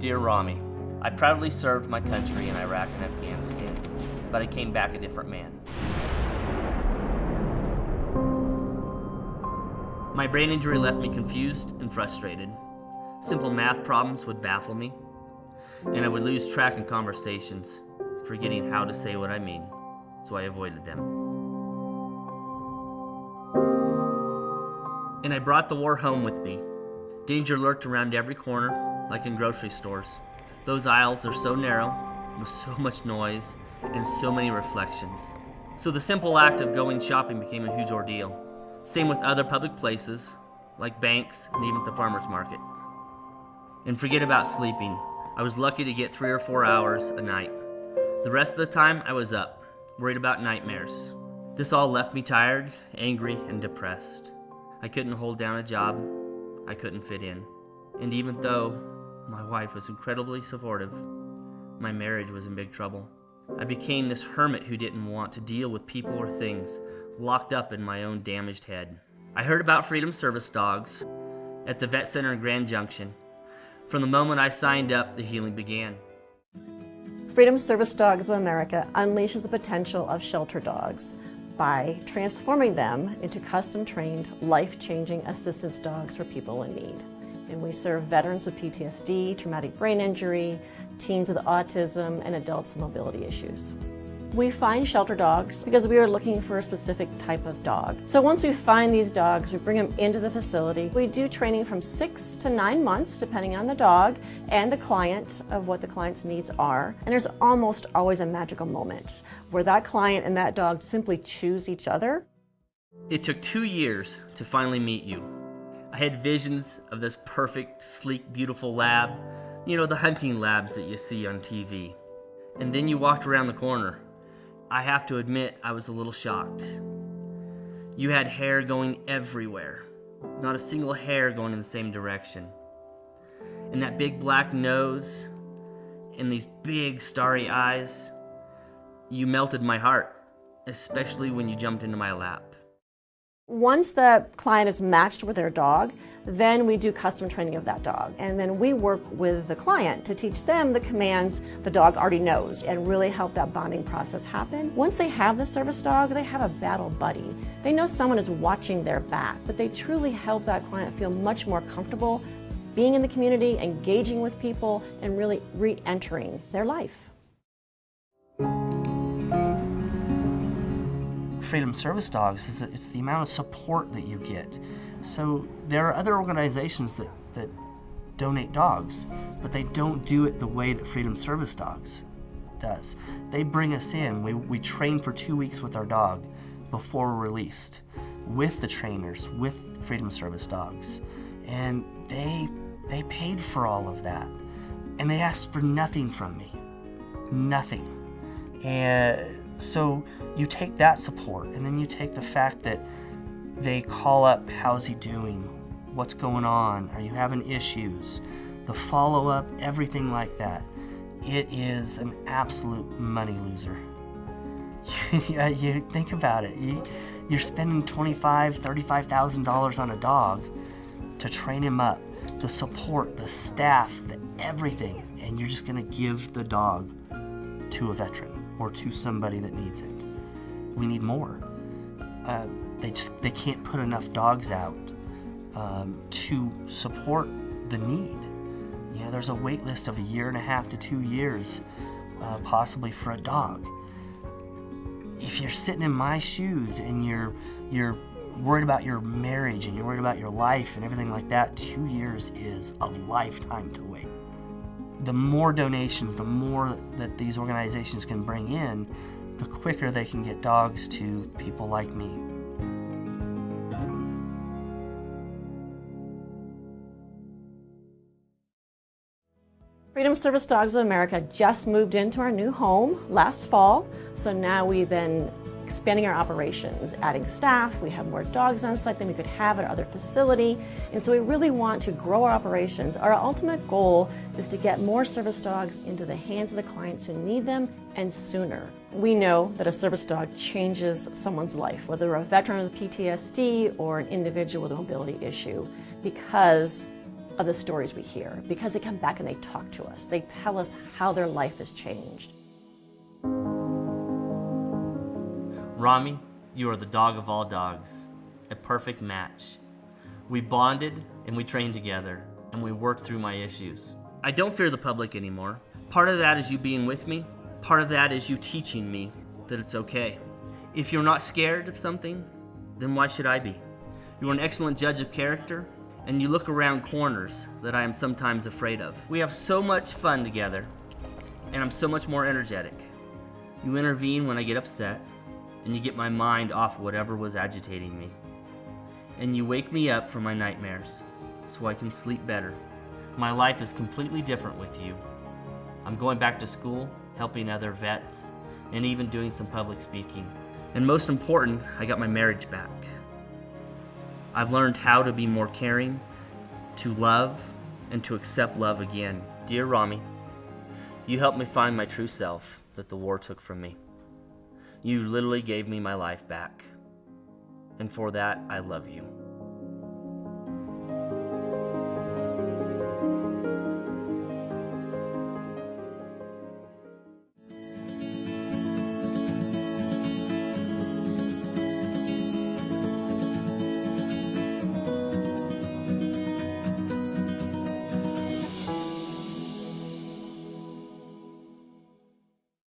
Dear Rami, I proudly served my country in Iraq and Afghanistan, but I came back a different man. My brain injury left me confused and frustrated. Simple math problems would baffle me, and I would lose track in conversations, forgetting how to say what I mean, so I avoided them. And I brought the war home with me. Danger lurked around every corner, like in grocery stores. Those aisles are so narrow, with so much noise, and so many reflections. So the simple act of going shopping became a huge ordeal. Same with other public places, like banks and even the farmer's market. And forget about sleeping. I was lucky to get 3 or 4 hours a night. The rest of the time, I was up, worried about nightmares. This all left me tired, angry, and depressed. I couldn't hold down a job. I couldn't fit in. And even though my wife was incredibly supportive, my marriage was in big trouble. I became this hermit who didn't want to deal with people or things, locked up in my own damaged head. I heard about Freedom Service Dogs at the vet center in Grand Junction. From the moment I signed up, the healing began. Freedom Service Dogs of America unleashes the potential of shelter dogs by transforming them into custom-trained, life-changing assistance dogs for people in need. And we serve veterans with PTSD, traumatic brain injury, teens with autism, and adults with mobility issues. We find shelter dogs because we are looking for a specific type of dog. So once we find these dogs, we bring them into the facility. We do training from 6 to 9 months, depending on the dog and the client, of what the client's needs are. And there's almost always a magical moment where that client and that dog simply choose each other. It took 2 years to finally meet you. I had visions of this perfect, sleek, beautiful lab. You know, the hunting labs that you see on TV. And then you walked around the corner. I have to admit, I was a little shocked. You had hair going everywhere. Not a single hair going in the same direction. And that big black nose and these big starry eyes, you melted my heart, especially when you jumped into my lap. Once the client is matched with their dog, then we do custom training of that dog. And then we work with the client to teach them the commands the dog already knows and really help that bonding process happen. Once they have the service dog, they have a battle buddy. They know someone is watching their back, but they truly help that client feel much more comfortable being in the community, engaging with people, and really re-entering their life. Freedom Service Dogs it's the amount of support that you get. So there are other organizations that donate dogs, but they don't do it the way that Freedom Service Dogs does. They bring us in, we train for 2 weeks with our dog before we're released, with the trainers, with Freedom Service Dogs. And they paid for all of that. And they asked for nothing from me. Nothing. And so you take that support, and then you take the fact that they call up, how's he doing? What's going on? Are you having issues? The follow-up, everything like that. It is an absolute money loser. You think about it. You're spending $25,000, $35,000 on a dog to train him up, the support, the staff, everything, and you're just gonna give the dog to a veteran or to somebody that needs it. We need more. They can't put enough dogs out to support the need. You know, there's a wait list of 1.5 to 2 years, possibly for a dog. If you're sitting in my shoes and you're worried about your marriage and you're worried about your life and everything like that, 2 years is a lifetime to wait. The more donations, the more that these organizations can bring in, the quicker they can get dogs to people like me. Freedom Service Dogs of America just moved into our new home last fall, so now we've been expanding our operations, adding staff. We have more dogs on site than we could have at our other facility, and so we really want to grow our operations. Our ultimate goal is to get more service dogs into the hands of the clients who need them, and sooner. We know that a service dog changes someone's life, whether they're a veteran with PTSD or an individual with a mobility issue, because of the stories we hear because they come back and they talk to us. They tell us how their life has changed. Rami, you are the dog of all dogs, a perfect match. We bonded and we trained together and we worked through my issues. I don't fear the public anymore. Part of that is you being with me. Part of that is you teaching me that it's okay. If you're not scared of something, then why should I be? You're an excellent judge of character, and you look around corners that I am sometimes afraid of. We have so much fun together, and I'm so much more energetic. You intervene when I get upset, and you get my mind off whatever was agitating me. And you wake me up from my nightmares, so I can sleep better. My life is completely different with you. I'm going back to school, helping other vets, and even doing some public speaking. And most important, I got my marriage back. I've learned how to be more caring, to love, and to accept love again. Dear Rami, you helped me find my true self that the war took from me. You literally gave me my life back. And for that, I love you.